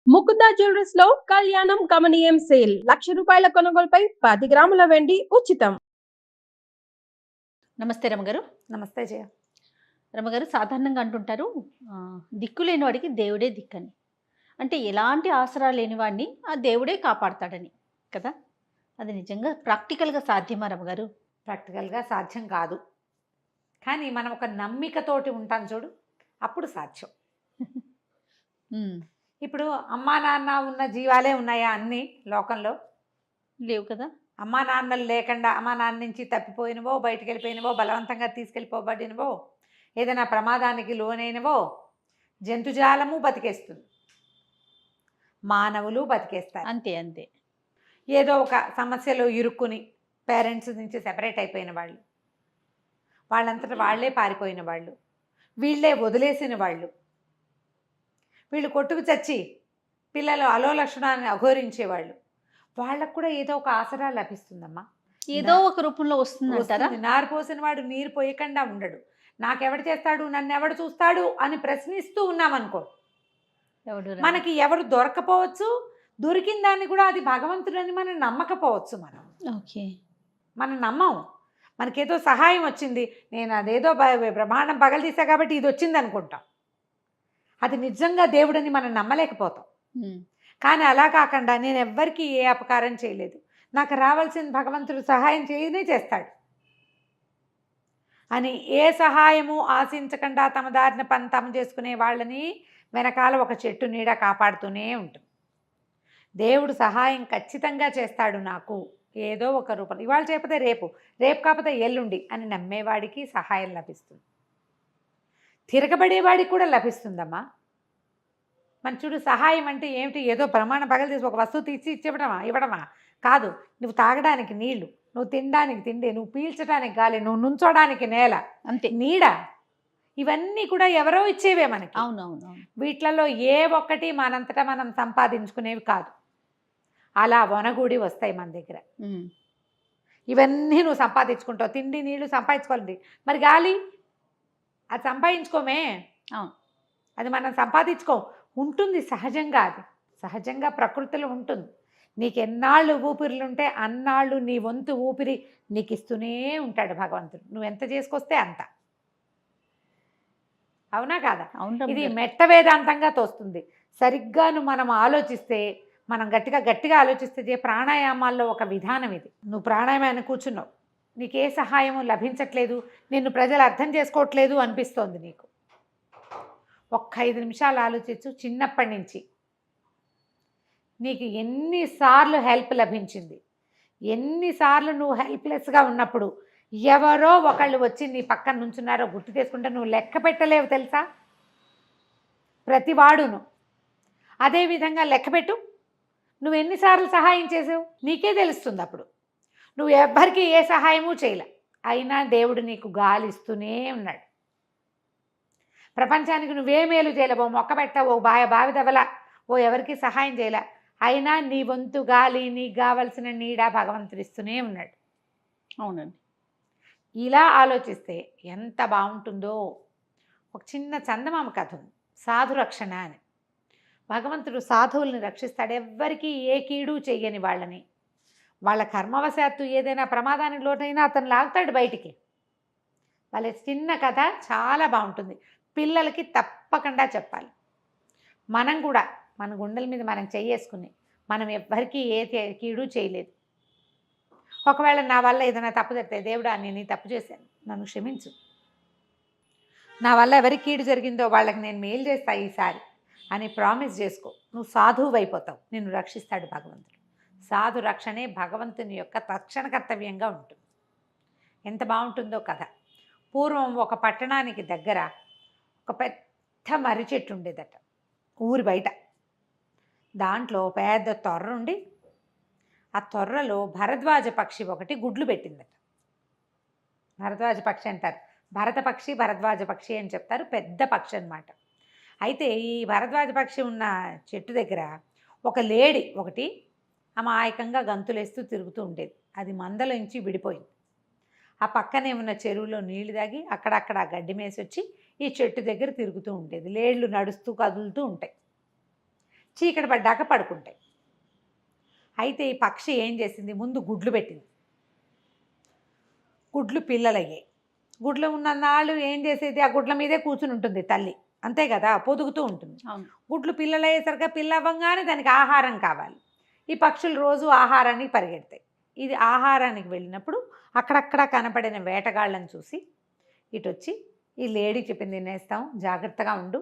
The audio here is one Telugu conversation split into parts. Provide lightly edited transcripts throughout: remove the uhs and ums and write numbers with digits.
ముకుందా జ్యువెలర్స్ లో కళ్యాణం గమనీయం సేల్. ₹1,00,000 కొనుగోలుపై 10 గ్రాముల వెండి ఉచితం. నమస్తే రమగారు. నమస్తే జయ. రమగారు, సాధారణంగా అంటుంటారు దిక్కు లేని వాడికి దేవుడే దిక్కని. అంటే ఎలాంటి ఆసరా లేని వాడిని ఆ దేవుడే కాపాడతాడని కదా. అది నిజంగా ప్రాక్టికల్గా సాధ్యమా రమగారు? ప్రాక్టికల్గా సాధ్యం కాదు, కానీ మనం ఒక నమ్మికతోటి ఉంటాం చూడు, అప్పుడు సాధ్యం. ఇప్పుడు అమ్మా నాన్న ఉన్న జీవాలే ఉన్నాయా అన్నీ లోకంలో? లేవు కదా. అమ్మా నాన్నలు లేకుండా అమ్మా నాన్న నుంచి తప్పిపోయినవో, బయటికి వెళ్ళిపోయినవో, బలవంతంగా తీసుకెళ్ళిపోబడినవో, ఏదైనా ప్రమాదానికి లోనైనవో జంతుజాలము బతికేస్తుంది, మానవులు బతికేస్తారు. అంతే అంతే. ఏదో ఒక సమస్యలో ఇరుక్కుని పేరెంట్స్ నుంచి సెపరేట్ అయిపోయిన వాళ్ళు, వాళ్ళంతటా వాళ్ళే పారిపోయిన వాళ్ళు, వీళ్ళే వదిలేసిన వాళ్ళు, వీళ్ళు కొట్టుకు చచ్చి పిల్లలు అలోలక్షణాన్ని అఘోరించేవాళ్ళు, వాళ్ళకు కూడా ఏదో ఒక ఆసరా లభిస్తుందమ్మా. ఏదో ఒక రూపంలో వస్తుందంటారా? నారు పోసిన వాడు నీరు పోయకుండా ఉండడు. నాకెవడు చేస్తాడు, నన్ను ఎవడు చూస్తాడు అని ప్రశ్నిస్తూ ఉన్నామనుకో, మనకి ఎవరు దొరకపోవచ్చు, దొరికిన దాన్ని కూడా అది భగవంతుడని మనం నమ్మకపోవచ్చు. మనం నమ్మం. మనకేదో సహాయం వచ్చింది, నేను అదేదో బ్రహ్మాండం పగలదీసా కాబట్టి ఇది వచ్చింది అనుకుంటాం. అది నిజంగా దేవుడని మనం నమ్మలేకపోతాం. కానీ అలా కాకుండా నేను ఎవ్వరికీ ఏ అపకారం చేయలేదు, నాకు రావాల్సిన భగవంతుడు సహాయం చేయనే చేస్తాడు అని ఏ సహాయము ఆశించకుండా తమ దారిన పని తాము చేసుకునే వాళ్ళని వెనకాల ఒక చెట్టు నీడ కాపాడుతూనే ఉంటుంది. దేవుడు సహాయం ఖచ్చితంగా చేస్తాడు నాకు ఏదో ఒక రూపంలో, ఇవాళ చేయకపోతే రేపు, రేపు కాకపోతే ఎల్లుండి అని నమ్మేవాడికి సహాయం లభిస్తుంది. తిరగబడేవాడికి కూడా లభిస్తుందమ్మా. మన చూడు, సహాయం అంటే ఏమిటి? ఏదో ప్రమాణ పగలు తీసి ఒక వస్తువు తీసి ఇవ్వడమా కాదు. నువ్వు తాగడానికి నీళ్లు, నువ్వు తినడానికి తిండి, నువ్వు పీల్చడానికి గాలి, నువ్వు నుంచోడానికి నేల, అంతే, నీడ, ఇవన్నీ కూడా ఎవరో ఇచ్చేవే మనకి. అవునవును. వీటిలలో ఏ ఒక్కటి మనంతటా మనం సంపాదించుకునేవి కాదు. అలా వనగూడి వస్తాయి మన దగ్గర. ఇవన్నీ నువ్వు సంపాదించుకుంటావు. తిండి నీళ్లు సంపాదించుకోవాలి, మరి గాలి అది సంపాదించుకోమే. అది మనం సంపాదించుకోం, ఉంటుంది సహజంగా. అది సహజంగా ప్రకృతిలో ఉంటుంది. నీకు ఎన్నాళ్ళు ఊపిరిలుంటే అన్నాళ్ళు నీ వంతు ఊపిరి నీకు ఇస్తూనే ఉంటాడు భగవంతుడు, నువ్వు ఎంత చేసుకొస్తే అంత. అవునా కాదా? ఇది మెట్ట వేదాంతంగా తోస్తుంది. సరిగ్గాను మనం ఆలోచిస్తే, మనం గట్టిగా ఆలోచిస్తే, ప్రాణాయామాల్లో ఒక విధానం ఇది. నువ్వు ప్రాణాయామాన్ని కూర్చున్నావు, నీకు ఏ సహాయము లభించట్లేదు, నిన్ను ప్రజలు అర్థం చేసుకోవట్లేదు అనిపిస్తోంది నీకు, ఒక్క 5 నిమిషాలు ఆలోచించు. చిన్నప్పటి నుంచి నీకు ఎన్నిసార్లు హెల్ప్ లభించింది, ఎన్నిసార్లు నువ్వు హెల్ప్లెస్గా ఉన్నప్పుడు ఎవరో ఒకళ్ళు వచ్చి నీ పక్కన నుంచున్నారో గుర్తు చేసుకుంటే నువ్వు లెక్క పెట్టలేవు తెలుసా, ప్రతివాడును. అదేవిధంగా లెక్కపెట్టు, నువ్వు ఎన్నిసార్లు సహాయం చేసావు నీకే తెలుస్తుంది. అప్పుడు నువ్వు ఎవ్వరికీ ఏ సహాయమూ చేయలే, అయినా దేవుడు నీకు గాలి ఇస్తూనే ఉన్నాడు. ప్రపంచానికి నువ్వే మేలు చేయలేవు, ఓ మొక్క పెట్టావు, ఓ బావి దవల, ఓ ఎవరికి సహాయం చేయలే, అయినా నీ వంతు గాలి, నీకు కావలసిన నీడ భగవంతుడు ఇస్తూనే ఉన్నాడు. అవునండి. ఇలా ఆలోచిస్తే ఎంత బాగుంటుందో. ఒక చిన్న చందమామ కథ ఉంది, సాధు రక్షణ అని. భగవంతుడు సాధువుల్ని రక్షిస్తాడు, ఎవ్వరికీ ఏ కీడు చెయ్యని వాళ్ళని. వాళ్ళ కర్మవశాత్తు ఏదైనా ప్రమాదానికి లోటైనా అతను లాగుతాడు బయటికి. వాళ్ళ చిన్న కథ చాలా బాగుంటుంది, పిల్లలకి తప్పకుండా చెప్పాలి. మనం కూడా మన గుండెల మీద మనం చెయ్యేసుకుని, మనం ఎవ్వరికీ ఏ కీడు చేయలేదు. ఒకవేళ నా వల్ల ఏదైనా తప్పు జరిగితే, దేవుడా నేను ఈ తప్పు చేశాను, నన్ను క్షమించు, నా వల్ల ఎవరికి కీడు జరిగిందో వాళ్ళకి నేను మేలు చేస్తా ఈసారి అని ప్రామిస్ చేసుకో. నువ్వు సాధువు అయిపోతావు, నిన్ను రక్షిస్తాడు భగవంతుడు. సాధు రక్షణే భగవంతుని యొక్క తక్షణ కర్తవ్యంగా ఉంటుంది. ఎంత బాగుంటుందో కథ. పూర్వం ఒక పట్టణానికి దగ్గర ఒక పెద్ద మర్రి చెట్టు ఉండేదట ఊరి బయట. దాంట్లో పెద్ద తొర్ర ఉండి, ఆ తొర్రలో భరద్వాజ పక్షి ఒకటి గుడ్లు పెట్టిందట. భరద్వాజ పక్షి అంటారు, భరత పక్షి భరద్వాజ పక్షి అని చెప్తారు, పెద్ద పక్షి అన్నమాట. అయితే ఈ భరద్వాజ పక్షి ఉన్న చెట్టు దగ్గర ఒక లేడి ఒకటి అమాయకంగా గంతులేస్తూ తిరుగుతూ ఉండేది. అది మందలోంచి విడిపోయింది. ఆ పక్కనే ఉన్న చెరువులో నీళ్లు తాగి అక్కడక్కడ గడ్డి మేసి వచ్చి ఈ చెట్టు దగ్గర తిరుగుతూ ఉండేది. లేళ్ళు నడుస్తూ కదులుతూ ఉంటాయి. చీకటి పడ్డాక పడుకుంటాయి. అయితే ఈ పక్షి ఏం చేసింది, ముందు గుడ్లు పెట్టింది. గుడ్లు పిల్లలయ్యాయి. గుడ్లు ఉన్ననాళ్ళు ఏం చేసేది, ఆ గుడ్ల మీదే కూర్చుని ఉంటుంది తల్లి, అంతే కదా, పొదుగుతూ ఉంటుంది. అవును. గుడ్లు పిల్లలు అయ్యేసరికి పిల్ల అవ్వగానే దానికి ఆహారం కావాలి. ఈ పక్షులు రోజు ఆహారానికి పరిగెడతాయి. ఇది ఆహారానికి వెళ్ళినప్పుడు అక్కడక్కడ కనపడిన వేటగాళ్ళని చూసి ఇటు వచ్చి ఈ లేడీ చెప్పింది తినేస్తాం, జాగ్రత్తగా ఉండు,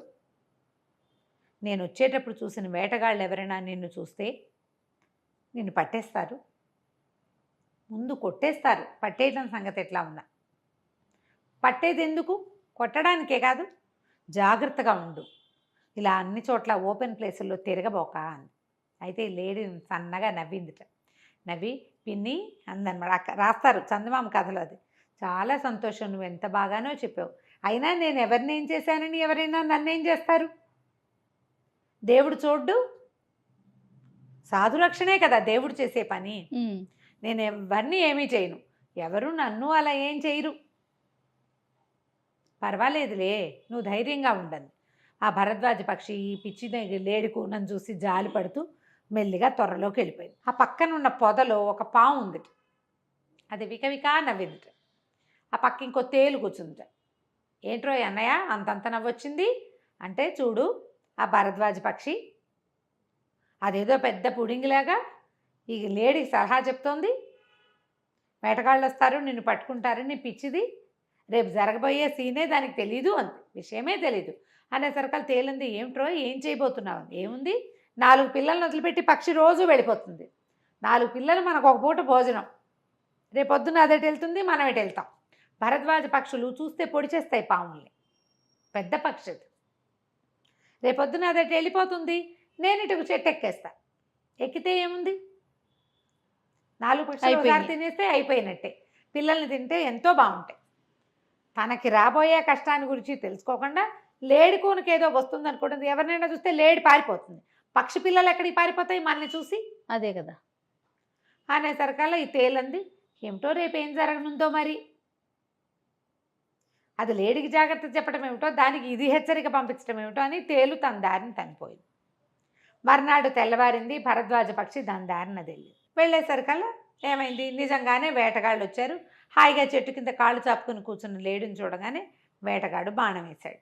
నేను వచ్చేటప్పుడు చూసిన వేటగాళ్ళు ఎవరైనా నిన్ను చూస్తే నిన్ను పట్టేస్తారు, ముందు కొట్టేస్తారు, పట్టేయడం సంగతి ఎట్లా ఉన్నా, పట్టేది ఎందుకు, కొట్టడానికే కాదు, జాగ్రత్తగా ఉండు, ఇలా అన్ని చోట్ల ఓపెన్ ప్లేసుల్లో తిరగబోక అంది. అయితే ఈ లేడీ సన్నగా నవ్విందిట. నవ్వి పిన్ని అందనమాట. రాస్తారు చందమామ కథలో అది. చాలా సంతోషం, నువ్వు ఎంత బాగానో చెప్పావు, అయినా నేను ఎవరిని ఏం చేశానని ఎవరైనా నన్నేం చేస్తారు, దేవుడు చూడ్డు, సాధురక్షణే కదా దేవుడు చేసే పని, నేను ఎవరిని ఏమీ చేయను, ఎవరు నన్ను అలా ఏం చేయరు, పర్వాలేదులే, నువ్వు ధైర్యంగా ఉండను. ఆ భరద్వాజ పక్షి ఈ పిచ్చి లేడి కూనను చూసి జాలి పడుతూ మెల్లిగా త్వరలోకి వెళ్ళిపోయింది. ఆ పక్కన ఉన్న పొదలో ఒక పాము ఉంది, అది వికవికా నవ్విందిట. ఆ పక్క ఇంకో తేలు కూర్చుందిట. ఏంట్రో అన్నయ్య అంతంత నవ్వొచ్చింది అంటే, చూడు ఆ భరద్వాజ పక్షి అదేదో పెద్ద పుడింగిలాగా ఈ లేడీకి సలహా చెప్తోంది, వేటగాళ్ళు వస్తారు నిన్ను పట్టుకుంటారని, పిచ్చిది, రేపు జరగబోయే సీనే దానికి తెలీదు అంది, విషయమే తెలీదు అనేసరికి తేలింది. ఏమిట్రో ఏం చేయబోతున్నావు, ఏముంది, 4 పిల్లలను వదిలిపెట్టి పక్షి రోజు వెళ్ళిపోతుంది, 4 పిల్లలు మనకు ఒక పూట భోజనం, రేపొద్దున అదటి వెళ్తుంది, మనం ఎటు వెళ్తాం. భరద్వాజ పక్షులు చూస్తే పొడి చేస్తాయి పాముల్ని, పెద్ద పక్షి అది, రేపొద్దున అదటి వెళ్ళిపోతుంది, నేను ఇటుకు చెట్టు ఎక్కేస్తా, ఎక్కితే ఏముంది, 4 పక్షులు ఒకసారి తినేస్తే అయిపోయినట్టే, పిల్లల్ని తింటే ఎంతో బాగుంటాయి. తనకి రాబోయే కష్టాన్ని గురించి తెలుసుకోకుండా లేడి కూనకి ఏదో వస్తుంది అనుకుంటుంది, ఎవరినైనా చూస్తే లేడి పారిపోతుంది, పక్షి పిల్లలు ఎక్కడికి పారిపోతాయి మనల్ని చూసి, అదే కదా అనేసరికల్లా ఈ తేలంది, ఏమిటో రేపు ఏం జరగనుందో మరి, అది లేడికి జాగ్రత్త చెప్పడం ఏమిటో, దానికి ఇది హెచ్చరిక పంపించడం ఏమిటో అని తేలు తన దారిని తనిపోయింది. మర్నాడు తెల్లవారింది, భరద్వాజ పక్షి దాని దారిన వెళ్ళేసరికల్లా ఏమైంది, నిజంగానే వేటగాళ్ళు వచ్చారు. హాయిగా చెట్టు కింద కాళ్ళు చాపుకుని కూర్చున్న లేడిని చూడగానే వేటగాడు బాణం వేశాడు.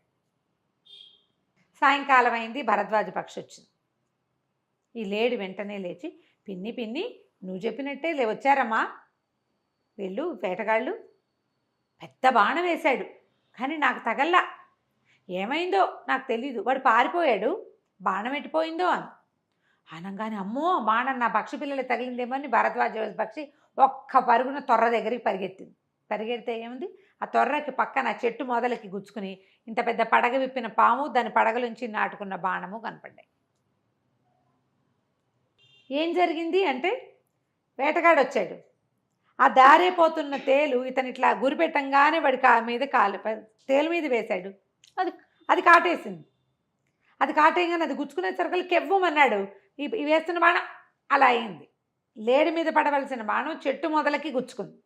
సాయంకాలం అయింది, భరద్వాజ పక్షి వచ్చింది. ఈ లేడి వెంటనే లేచి, పిన్ని పిన్ని నువ్వు చెప్పినట్టే వచ్చారమ్మా వీళ్ళు వేటగాళ్ళు, పెద్ద బాణం వేశాడు కానీ నాకు తగల్లా, ఏమైందో నాకు తెలీదు, వాడు పారిపోయాడు, బాణం ఎట్టిపోయిందో అని అనగానే, అమ్మో బాణం నా పక్షి పిల్లలు తగిలిందేమో అని భరద్వాజ పక్షి ఒక్క పరుగున తొర్ర దగ్గరికి పరిగెత్తింది. పరిగెడితే ఏముంది, ఆ తొర్రకి పక్కన చెట్టు మొదలకి గుచ్చుకుని ఇంత పెద్ద పడగ విప్పిన పాము, దాని పడగలుంచి నాటుకున్న బాణము కనపడ్డాయి. ఏం జరిగింది అంటే, వేటగాడు వచ్చాడు, ఆ దారే పోతున్న తేలు ఇతను ఇట్లా గురిపెట్టంగానే వాడి మీద తేలు మీద వేశాడు, అది కాటేసింది. అది కాటేయగానే అది గుచ్చుకునేసరికి కెవ్వమన్నాడు, ఈ వేస్తున్న బాణం అలా అయింది. లేడి మీద పడవలసిన బాణం చెట్టు మొదలకి గుచ్చుకుంది.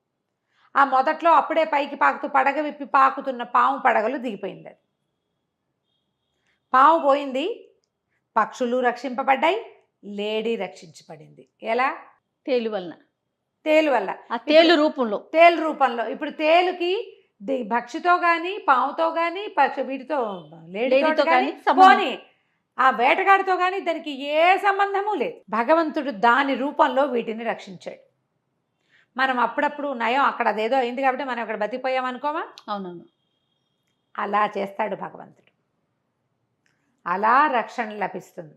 ఆ మొదట్లో అప్పుడే పైకి పాకుతూ పడగ విప్పి పాకుతున్న పాము పడగలు దిగిపోయింది. అది పాము పోయింది, పక్షులు రక్షింపబడ్డాయి, లేడీ రక్షించబడింది. ఎలా, తేలు వలన, తేలు వల్ల, ఆ తేలు రూపంలో. ఇప్పుడు తేలుకి భక్షితో కానీ పాముతో కానీ వీటితో లేడీతో కానీ పోనీ ఆ వేటగాడితో కానీ దానికి ఏ సంబంధము లేదు. భగవంతుడు దాని రూపంలో వీటిని రక్షించాడు. మనం అప్పుడప్పుడు నయం అక్కడ అదేదో అయింది కాబట్టి మనం అక్కడ బతికిపోయామనుకోమా, అవునవును, అలా చేస్తాడు భగవంతుడు, అలా రక్షణ లభిస్తుంది.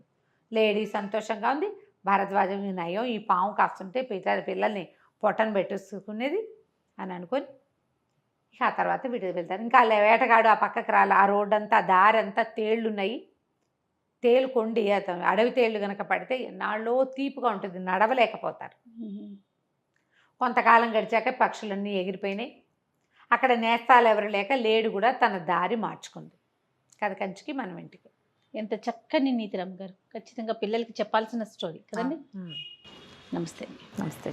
లేడీ సంతోషంగా ఉంది, భరద్వాజం నయం, ఈ పాము కాస్తుంటే పిల్లల్ని పొట్టను పెట్టేసుకునేది అని అనుకొని ఇక ఆ తర్వాత వీటికి వెళ్తారు. ఇంకా వేటగాడు ఆ పక్కకి రాలి, ఆ రోడ్డు అంతా దారి అంతా తేళ్లున్నాయి, తేలు కొండి అడవి తేళ్లు కనుక పడితే నాళ్ళో తీపుగా ఉంటుంది, నడవలేకపోతారు. కొంతకాలం గడిచాక పక్షులన్నీ ఎగిరిపోయినాయి, అక్కడ నేస్తాలు ఎవరు లేక లేడు కూడా తన దారి మార్చుకుంది. కథ కంచికి మనం ఇంటికి. ఎంత చక్కని నీతి రమ్మ గారు, ఖచ్చితంగా పిల్లలకి చెప్పాల్సిన స్టోరీ కదండి. నమస్తే. నమస్తే.